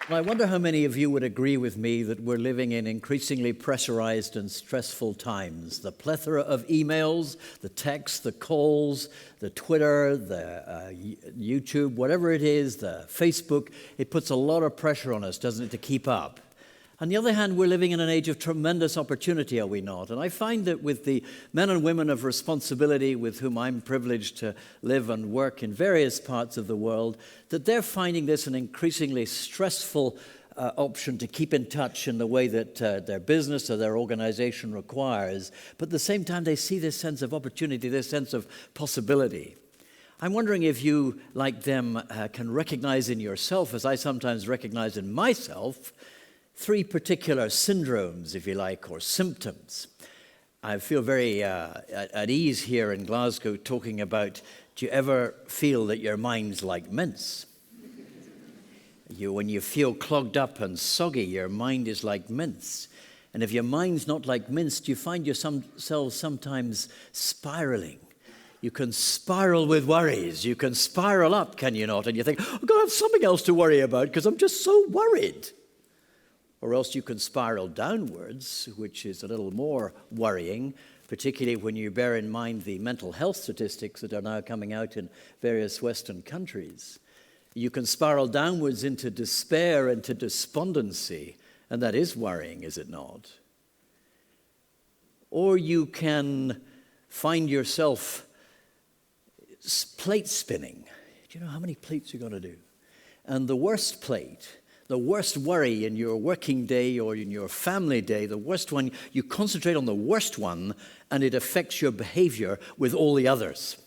Well, I wonder how many of you would agree with me that we're living in increasingly pressurized and stressful times. The plethora of emails, the texts, the calls, the Twitter, the YouTube, whatever it is, the Facebook, it puts a lot of pressure on us, doesn't it, to keep up. On the other hand, we're living in an age of tremendous opportunity, are we not? And I find that with the men and women of responsibility with whom I'm privileged to live and work in various parts of the world, that they're finding this an increasingly stressful option to keep in touch in the way that their business or their organization requires. But at the same time, they see this sense of opportunity, this sense of possibility. I'm wondering if you, like them, can recognize in yourself, as I sometimes recognize in myself, three particular syndromes, if you like, or symptoms. I feel very at ease here in Glasgow talking about, do you ever feel that your mind's like mince? When you feel clogged up and soggy, your mind is like mince. And if your mind's not like mince, do you find yourselves sometimes spiraling? You can spiral with worries. You can spiral up, can you not? And you think, I've got to have something else to worry about because I'm just so worried. Or else you can spiral downwards, which is a little more worrying, particularly when you bear in mind the mental health statistics that are now coming out in various Western countries. You can spiral downwards into despair, into despondency, and that is worrying, is it not? Or you can find yourself plate spinning. Do you know how many plates you're going to do? And the worst plate, the worst worry in your working day or in your family day, the worst one, you concentrate on the worst one and it affects your behavior with all the others.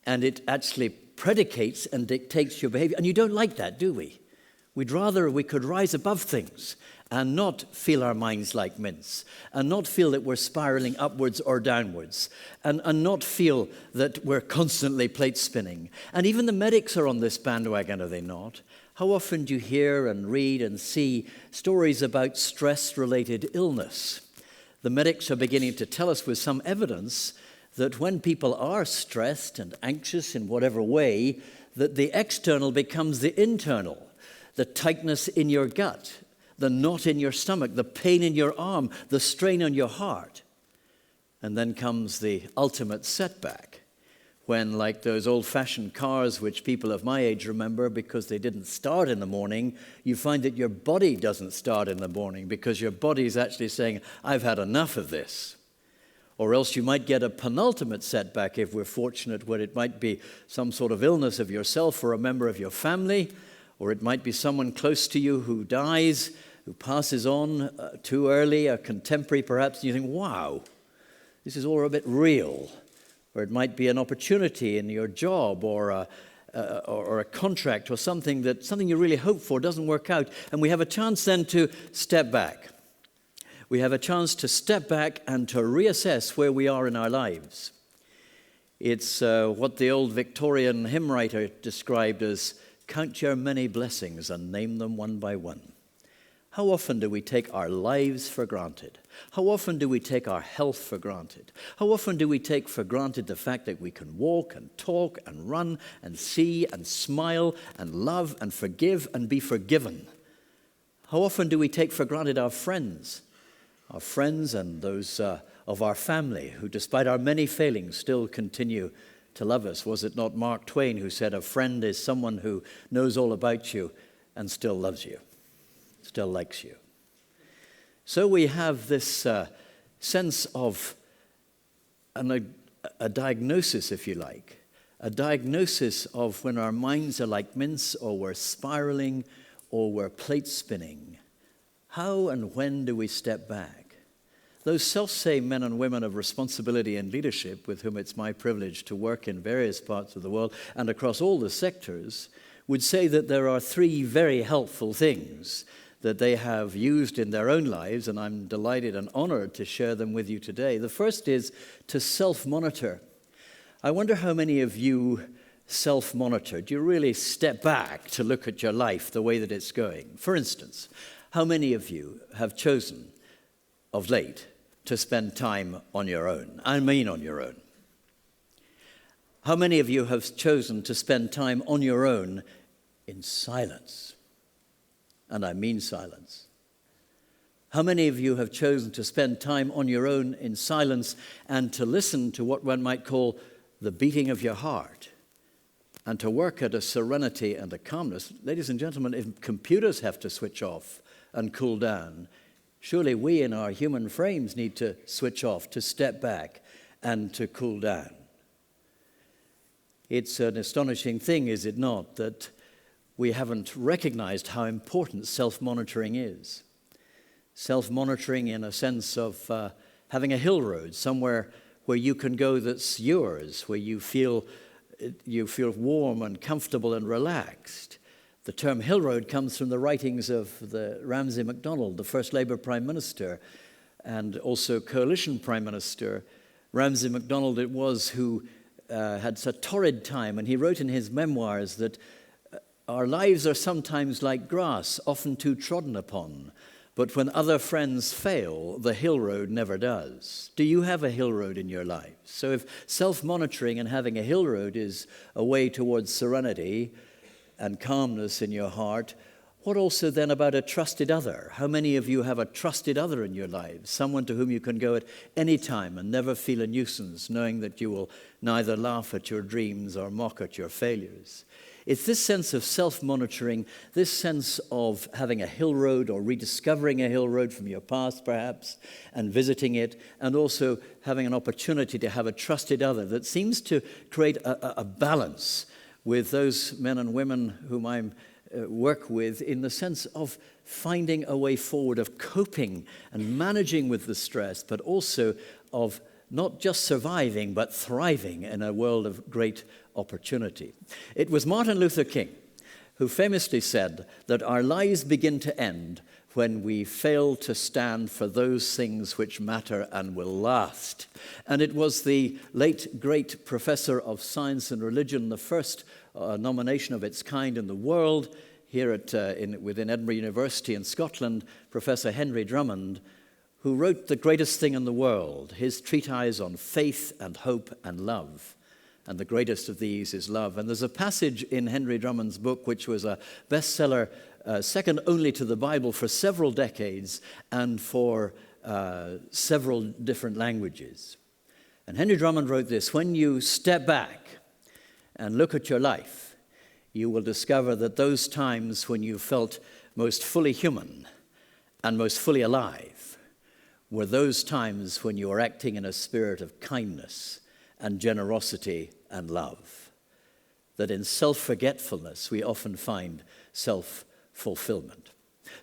And it actually predicates and dictates your behavior. And you don't like that, do we? We'd rather we could rise above things and not feel our minds like mince, and not feel that we're spiraling upwards or downwards, and not feel that we're constantly plate spinning. And even the medics are on this bandwagon, are they not? How often do you hear and read and see stories about stress-related illness? The medics are beginning to tell us with some evidence that when people are stressed and anxious in whatever way, that the external becomes the internal. The tightness in your gut, the knot in your stomach, the pain in your arm, the strain on your heart. And then comes the ultimate setback, when, like those old-fashioned cars which people of my age remember because they didn't start in the morning, you find that your body doesn't start in the morning because your body is actually saying, I've had enough of this. Or else you might get a penultimate setback if we're fortunate, where it might be some sort of illness of yourself or a member of your family, or it might be someone close to you who dies, who passes on too early, a contemporary perhaps, and you think, wow, this is all a bit real. Or it might be an opportunity in your job or a contract or something you really hope for doesn't work out. And we have a chance then to step back. We have a chance to step back and to reassess where we are in our lives. It's what the old Victorian hymn writer described as, count your many blessings and name them one by one. How often do we take our lives for granted? How often do we take our health for granted? How often do we take for granted the fact that we can walk and talk and run and see and smile and love and forgive and be forgiven? How often do we take for granted our friends and those of our family who, despite our many failings, still continue to love us? Was it not Mark Twain who said, a friend is someone who knows all about you and still loves you, still likes you? So we have this sense of a diagnosis, if you like, a diagnosis of when our minds are like mince, or we're spiraling, or we're plate spinning. How and when do we step back? Those self-same men and women of responsibility and leadership with whom it's my privilege to work in various parts of the world and across all the sectors would say that there are three very helpful things that they have used in their own lives, and I'm delighted and honored to share them with you today. The first is to self-monitor. I wonder how many of you self-monitor. Do you really step back to look at your life, the way that it's going? For instance, how many of you have chosen of late to spend time on your own? I mean on your own. How many of you have chosen to spend time on your own in silence? and I mean silence. How many of you have chosen to spend time on your own in silence and to listen to what one might call the beating of your heart, and to work at a serenity and a calmness? Ladies and gentlemen, if computers have to switch off and cool down, surely we in our human frames need to switch off, to step back and to cool down. It's an astonishing thing, is it not, that we haven't recognized how important self-monitoring is. Self-monitoring in a sense of having a hill road, somewhere where you can go that's yours, where you feel warm and comfortable and relaxed. The term hill road comes from the writings of the Ramsay MacDonald, the first Labour Prime Minister, and also coalition Prime Minister. Ramsay MacDonald it was who had a torrid time, and he wrote in his memoirs that our lives are sometimes like grass, often too trodden upon, but when other friends fail, the hill road never does. Do you have a hill road in your life? So if self-monitoring and having a hill road is a way towards serenity and calmness in your heart, what also then about a trusted other? How many of you have a trusted other in your lives, someone to whom you can go at any time and never feel a nuisance, knowing that you will neither laugh at your dreams or mock at your failures? It's this sense of self-monitoring, this sense of having a hill road or rediscovering a hill road from your past perhaps and visiting it, and also having an opportunity to have a trusted other that seems to create a balance with those men and women whom I work with, in the sense of finding a way forward, of coping and managing with the stress, but also of not just surviving, but thriving in a world of great opportunity. It was Martin Luther King who famously said that our lives begin to end when we fail to stand for those things which matter and will last. And it was the late great professor of science and religion, the first nomination of its kind in the world, here within Edinburgh University in Scotland, Professor Henry Drummond, who wrote the greatest thing in the world, his treatise on faith and hope and love. And the greatest of these is love. And there's a passage in Henry Drummond's book which was a bestseller, second only to the Bible, for several decades and for several different languages. And Henry Drummond wrote this: when you step back and look at your life, you will discover that those times when you felt most fully human and most fully alive were those times when you were acting in a spirit of kindness and generosity and love. That in self-forgetfulness we often find self-fulfillment.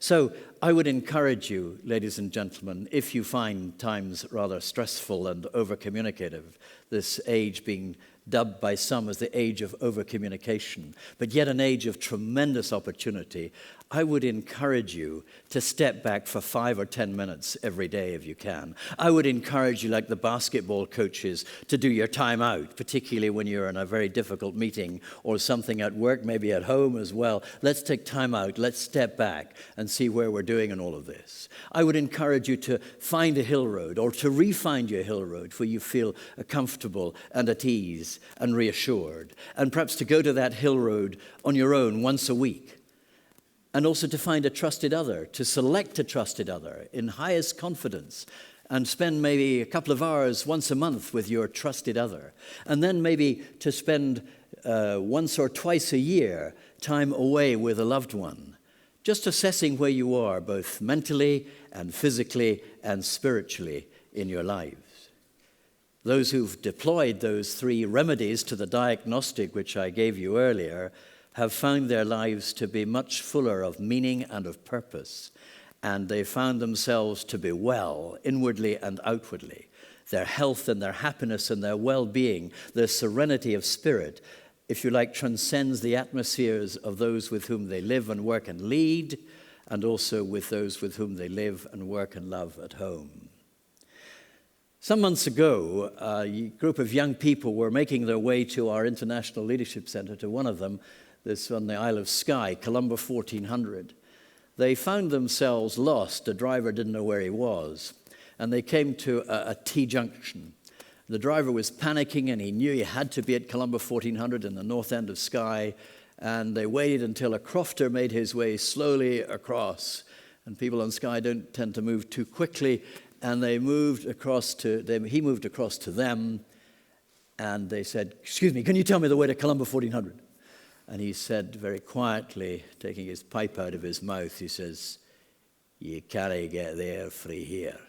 So I would encourage you, ladies and gentlemen, if you find times rather stressful and over-communicative, this age being dubbed by some as the age of over-communication, but yet an age of tremendous opportunity, I would encourage you to step back for 5 or 10 minutes every day if you can. I would encourage you, like the basketball coaches, to do your time out, particularly when you're in a very difficult meeting or something at work, maybe at home as well. Let's take time out. Let's step back and see where we're doing in all of this. I would encourage you to find a hill road, or to re-find your hill road where you feel comfortable and at ease and reassured, and perhaps to go to that hill road on your own once a week. And also to find a trusted other, to select a trusted other in highest confidence, and spend maybe a couple of hours once a month with your trusted other. And then maybe to spend once or twice a year time away with a loved one, just assessing where you are, both mentally and physically and spiritually in your lives. Those who've deployed those 3 remedies to the diagnostic which I gave you earlier have found their lives to be much fuller of meaning and of purpose, and they found themselves to be well, inwardly and outwardly. Their health and their happiness and their well-being, their serenity of spirit, if you like, transcends the atmospheres of those with whom they live and work and lead, and also with those with whom they live and work and love at home. Some months ago, a group of young people were making their way to our International Leadership Centre, to one of them, this on the Isle of Skye, Columba 1400. They found themselves lost. The driver didn't know where he was. And they came to a T-junction. The driver was panicking, and he knew he had to be at Columba 1400 in the north end of Skye. And they waited until a crofter made his way slowly across. And people on Skye don't tend to move too quickly. And he moved across to them. And they said, "Excuse me, can you tell me the way to Columba 1400? And he said very quietly, taking his pipe out of his mouth, he says, "You can't get there frae here."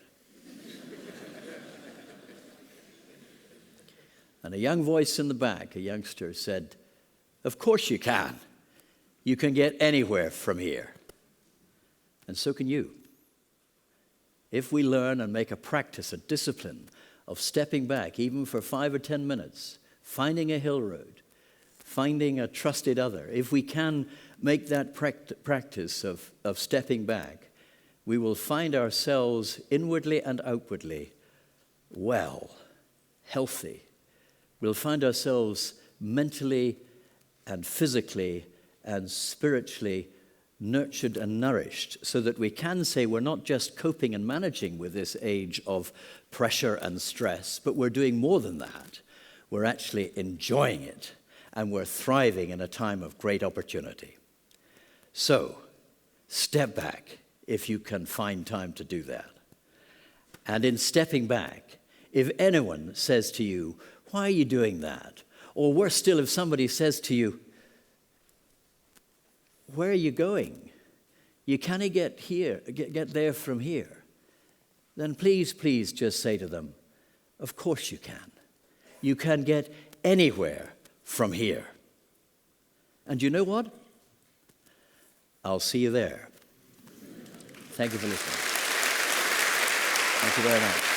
And a young voice in the back, a youngster, said, "Of course you can. You can get anywhere from here. And so can you. If we learn and make a practice, a discipline of stepping back, even for 5 or 10 minutes, finding a hill road, finding a trusted other, if we can make that practice of stepping back, we will find ourselves inwardly and outwardly well, healthy. We'll find ourselves mentally and physically and spiritually nurtured and nourished, so that we can say we're not just coping and managing with this age of pressure and stress, but we're doing more than that. We're actually enjoying it, and we're thriving in a time of great opportunity. So, step back if you can find time to do that. And in stepping back, if anyone says to you, "Why are you doing that?" Or worse still, if somebody says to you, "Where are you going? You can't get there from here." Then please just say to them, "Of course you can. You can get anywhere from here. And you know what? I'll see you there." Thank you for listening. Thank you very much.